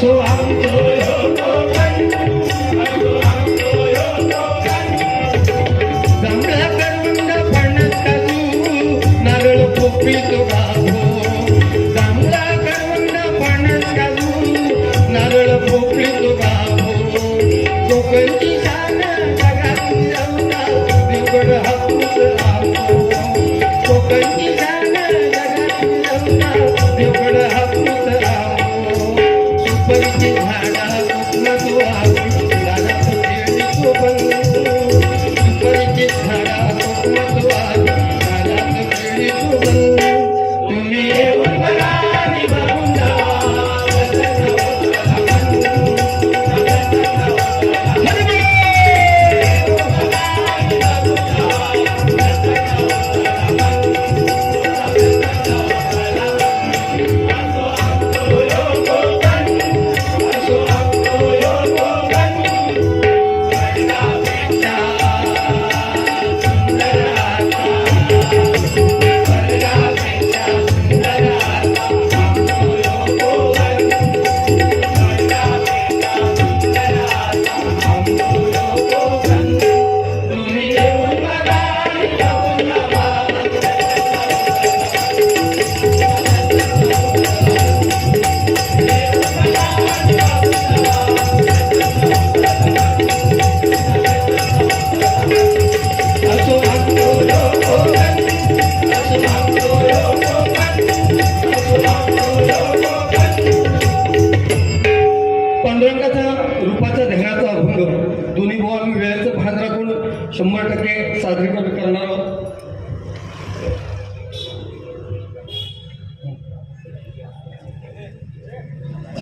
असो आमचो जांभळा करवंद फणस काजू नारळ पोपी तो गाभो जांभळा करवंद फणस काजू नारळ पोपी तो गाभो कोकणची शान जगाची रंगा देवगड हापूस आहो कोकणची शान जगाची रंगा देवगड हापूस आहो सुपारीची झाडा कोकणात वाहू दारात केळी शोभन सुपारीची झाडा कोकणात वाहू दारात केळी शोभन तुम्ही येऊन बघा आणि बघून जावा पांडुरंगाचा रूपाचा ध्यानाचा अभंग दोन्ही भाऊ आम्ही वेळेचं भान राखून 100% सादरीकरण करणार आहोत.